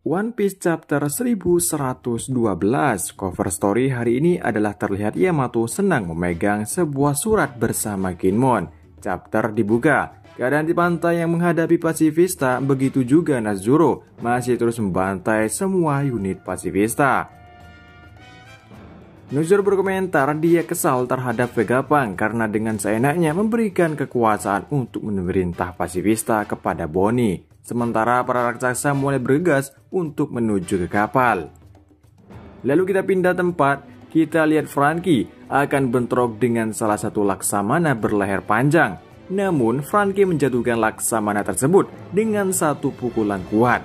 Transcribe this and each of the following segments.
One Piece Chapter 1112. Cover story hari ini adalah terlihat Yamato senang memegang sebuah surat bersama Kinmon. Chapter dibuka. Keadaan di pantai yang menghadapi pasifista, begitu juga Nezuro masih terus membantai semua unit pasifista. Nezuro berkomentar dia kesal terhadap Vegapunk karena dengan seenaknya memberikan kekuasaan untuk memerintah pasifista kepada Bonnie. Sementara para raksasa mulai bergegas untuk menuju ke kapal. Lalu kita pindah tempat, kita lihat Franky akan bentrok dengan salah satu Laksamana berleher panjang. Namun Franky menjatuhkan Laksamana tersebut dengan satu pukulan kuat.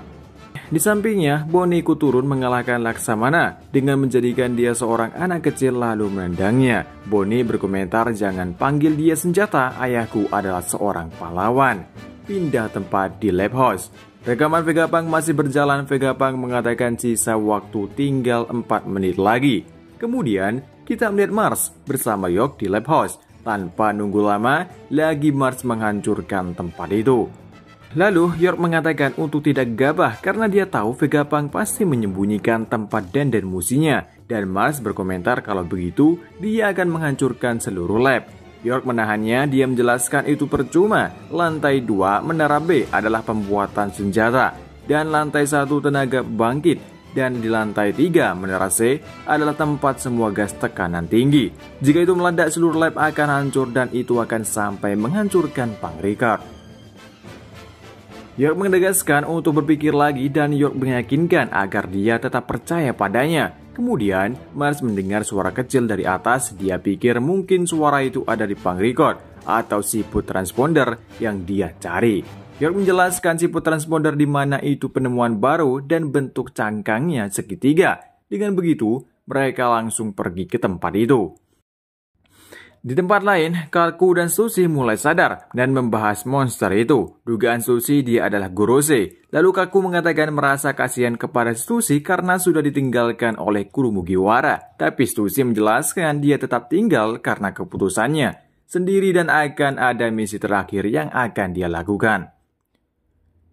Di sampingnya, Bonnie ikut turun mengalahkan Laksamana dengan menjadikan dia seorang anak kecil lalu menendangnya. Bonnie berkomentar jangan panggil dia senjata, ayahku adalah seorang pahlawan. Pindah tempat di lab house. Rekaman Vegapunk masih berjalan. Vegapunk mengatakan sisa waktu tinggal 4 menit lagi. Kemudian kita melihat Mars bersama York di lab house. Tanpa nunggu lama, lagi Mars menghancurkan tempat itu. Lalu York mengatakan untuk tidak gabah karena dia tahu Vegapunk pasti menyembunyikan tempat dan musinya. Dan Mars berkomentar kalau begitu dia akan menghancurkan seluruh lab. York menahannya, dia menjelaskan itu percuma. Lantai 2 menara B adalah pembuatan senjata dan lantai 1 tenaga bangkit, dan di lantai 3 menara C adalah tempat semua gas tekanan tinggi. Jika itu meledak, seluruh lab akan hancur dan itu akan sampai menghancurkan Punk Rickard. York menegaskan untuk berpikir lagi dan York meyakinkan agar dia tetap percaya padanya. Kemudian, Mars mendengar suara kecil dari atas. Dia pikir mungkin suara itu ada di Punk Rickard atau siput transponder yang dia cari. York menjelaskan siput transponder di mana itu penemuan baru dan bentuk cangkangnya segitiga. Dengan begitu, mereka langsung pergi ke tempat itu. Di tempat lain, Kaku dan Sushi mulai sadar dan membahas monster itu. Dugaan Sushi dia adalah Gorose. Lalu Kaku mengatakan merasa kasihan kepada Sushi karena sudah ditinggalkan oleh Kurumugiwara. Tapi Sushi menjelaskan dia tetap tinggal karena keputusannya sendiri dan akan ada misi terakhir yang akan dia lakukan.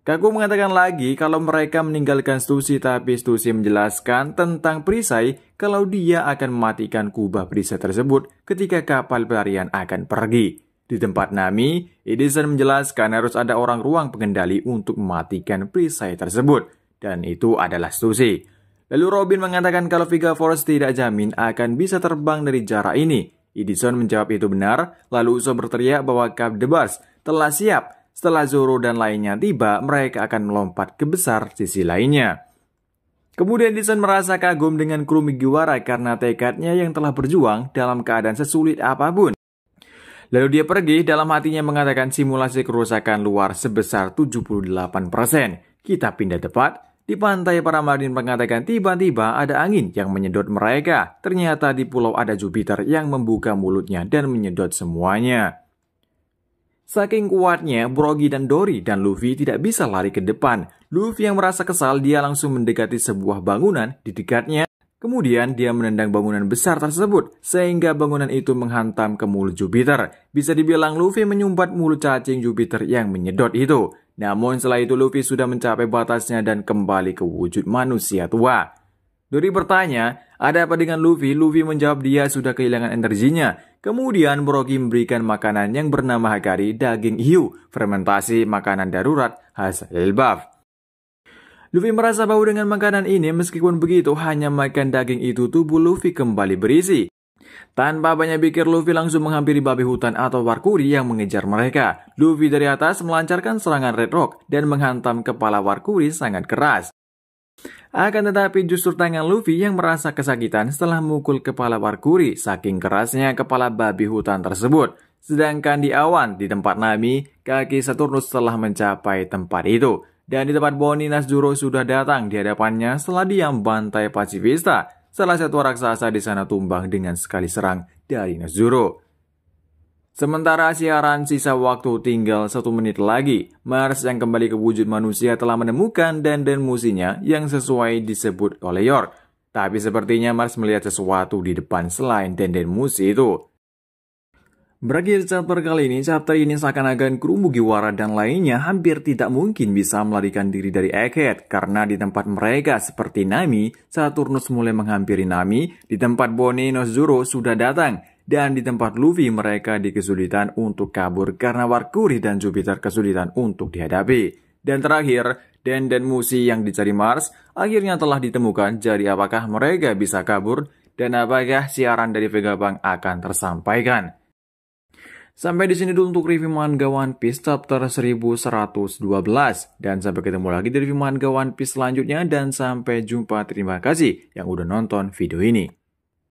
Kaku mengatakan lagi kalau mereka meninggalkan Sushi, tapi Sushi menjelaskan tentang perisai kalau dia akan mematikan kubah perisai tersebut ketika kapal pelarian akan pergi. Di tempat Nami, Edison menjelaskan harus ada orang ruang pengendali untuk mematikan perisai tersebut, dan itu adalah Sushi. Lalu Robin mengatakan kalau Vega Force tidak jamin akan bisa terbang dari jarak ini. Edison menjawab itu benar, lalu Usopp berteriak bahwa Cap the Bars telah siap. Setelah Zoro dan lainnya tiba, mereka akan melompat ke besar sisi lainnya. Kemudian Edison merasa kagum dengan Kurumugiwara karena tekadnya yang telah berjuang dalam keadaan sesulit apapun. Lalu dia pergi, dalam hatinya mengatakan simulasi kerusakan luar sebesar 78%. Kita pindah tempat. Di pantai, para marin mengatakan tiba-tiba ada angin yang menyedot mereka. Ternyata di pulau ada Jupiter yang membuka mulutnya dan menyedot semuanya. Saking kuatnya, Brogy dan Dory dan Luffy tidak bisa lari ke depan. Luffy yang merasa kesal, dia langsung mendekati sebuah bangunan di dekatnya. Kemudian dia menendang bangunan besar tersebut, sehingga bangunan itu menghantam ke mulut Jupiter. Bisa dibilang Luffy menyumbat mulut cacing Jupiter yang menyedot itu. Namun setelah itu Luffy sudah mencapai batasnya dan kembali ke wujud manusia tua. Dory bertanya, ada apa dengan Luffy? Luffy menjawab dia sudah kehilangan energinya. Kemudian Brogy memberikan makanan yang bernama Hakari, daging hiu, fermentasi makanan darurat khas Elbaf. Luffy merasa bau dengan makanan ini, meskipun begitu hanya makan daging itu tubuh Luffy kembali berisi. Tanpa banyak pikir, Luffy langsung menghampiri babi hutan atau Warkuri yang mengejar mereka. Luffy dari atas melancarkan serangan Red Rock dan menghantam kepala Warkuri sangat keras. Akan tetapi justru tangan Luffy yang merasa kesakitan setelah memukul kepala Warkuri, saking kerasnya kepala babi hutan tersebut. Sedangkan di awan di tempat Nami, kaki Saturnus telah mencapai tempat itu. Dan di tempat Bonnie, Nezuro sudah datang di hadapannya setelah dia membantai pasifista. Salah satu raksasa di sana tumbang dengan sekali serang dari Nezuro. Sementara siaran sisa waktu tinggal 1 menit lagi. Mars yang kembali ke wujud manusia telah menemukan dan musinya yang sesuai disebut oleh York. Tapi sepertinya Mars melihat sesuatu di depan selain dan musi itu. Berakhir chapter kali ini seakan-akan kru Mugiwara dan lainnya hampir tidak mungkin bisa melarikan diri dari Egghead karena di tempat mereka seperti Nami, Saturnus mulai menghampiri Nami, di tempat Bonnie no Zoro sudah datang, dan di tempat Luffy mereka kesulitan untuk kabur karena Mercury dan Jupiter kesulitan untuk dihadapi. Dan terakhir, Dan dan Mushi yang dicari Mars akhirnya telah ditemukan, jadi apakah mereka bisa kabur dan apakah siaran dari Vegapunk akan tersampaikan? Sampai di sini dulu untuk review manga One Piece chapter 1112. Dan sampai ketemu lagi di review manga One Piece selanjutnya. Dan sampai jumpa. Terima kasih yang udah nonton video ini.